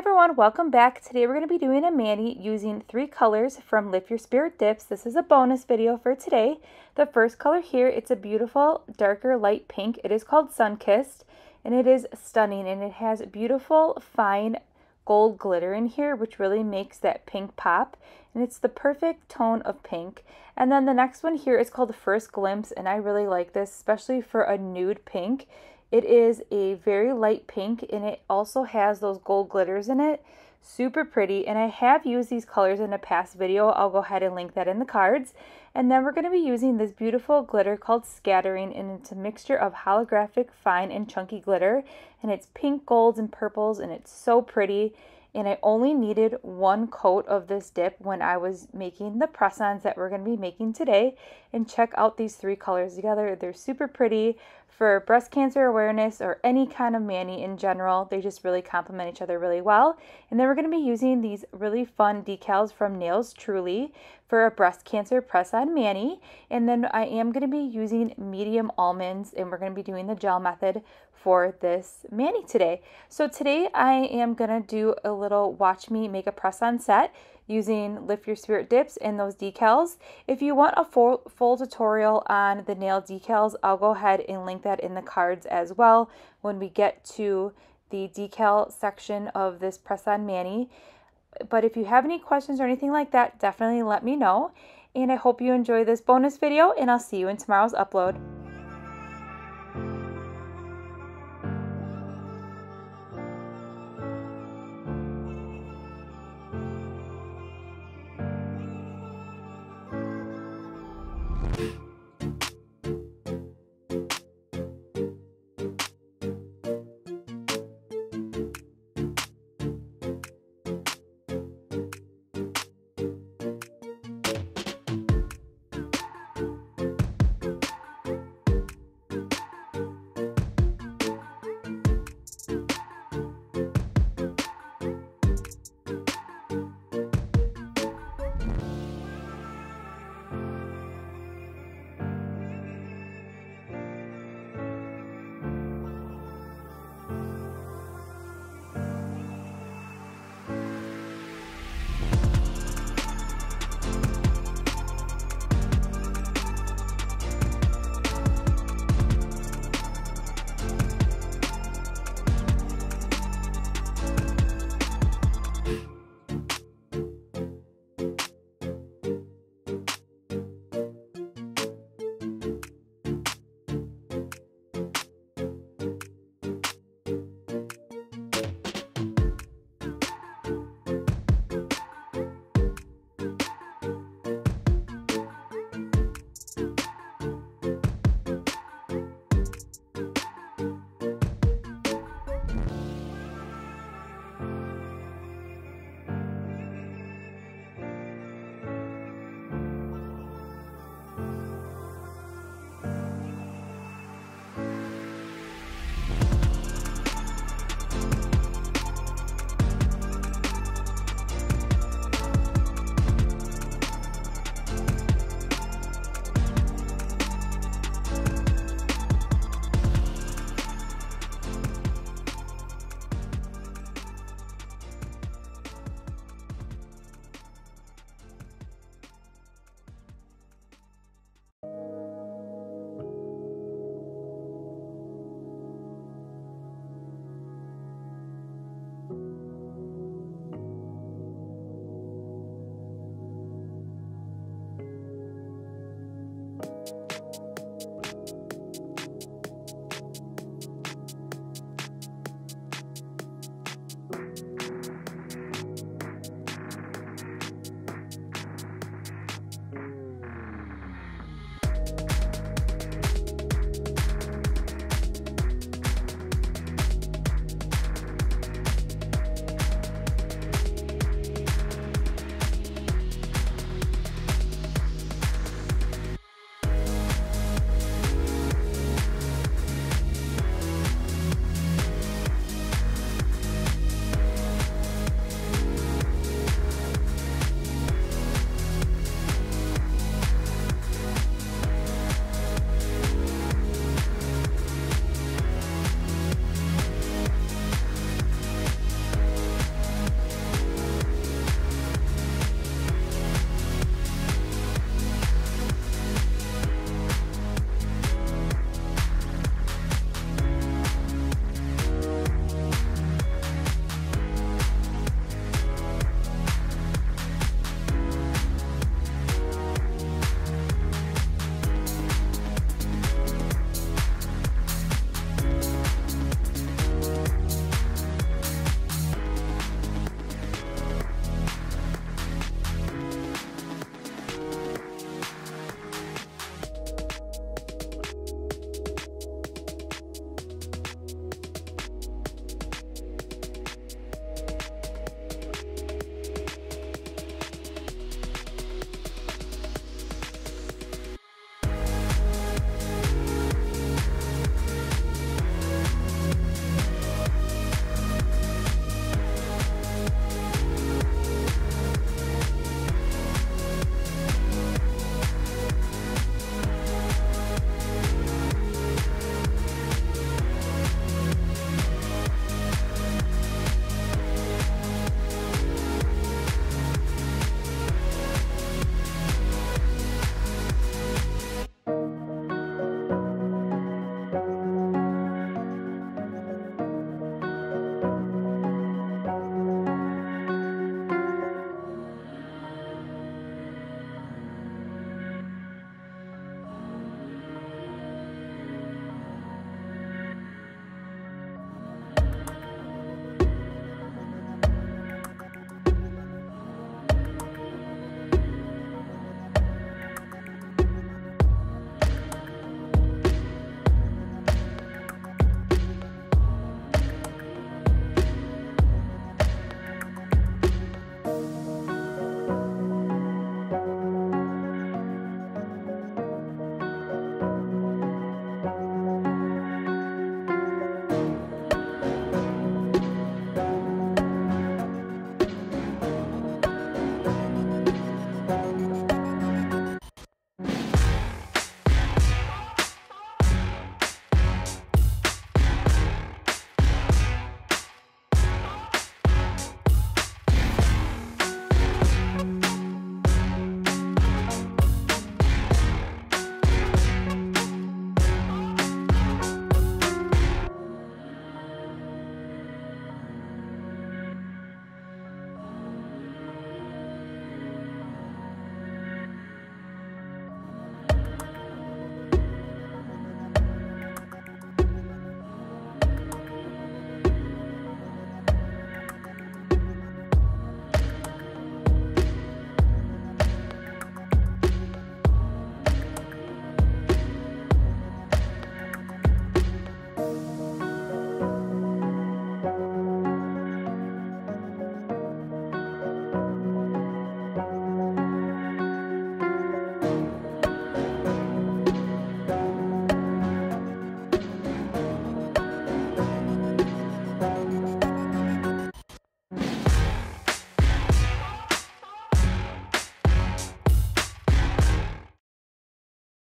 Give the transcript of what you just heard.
everyone, welcome back. Today we're going to be doing a mani using 3 colors from Lift Your Spirt Dips. This is a bonus video for today. The first color here, it's a beautiful darker light pink. It is called Sun Kissed and it is stunning, and it has beautiful fine gold glitter in here which really makes that pink pop, and it's the perfect tone of pink. And then the next one here is called First Glimpse, and I really like this, especially for a nude pink. It is a very light pink and it also has those gold glitters in it. Super pretty, and I have used these colors in a past video. I'll go ahead and link that in the cards. And then we're going to be using this beautiful glitter called Scattering, and it's a mixture of holographic fine and chunky glitter, and it's pink, golds, and purples, and it's so pretty. And I only needed 1 coat of this dip when I was making the press-ons that we're going to be making today. And check out these 3 colors together. They're super pretty for breast cancer awareness or any kind of mani in general. They just really complement each other really well. And then we're going to be using these really fun decals from Nails Truly for a breast cancer press-on mani. And then I am going to be using medium almonds, and we're going to be doing the gel method for this mani today. So today I am going to do a little watch me make a press-on set using Lift Your Spirt Dips and those decals. If you want a full tutorial on the nail decals, I'll go ahead and link that in the cards as well when we get to the decal section of this press-on mani. But if you have any questions or anything like that, definitely let me know. And I hope you enjoy this bonus video, and I'll see you in tomorrow's upload.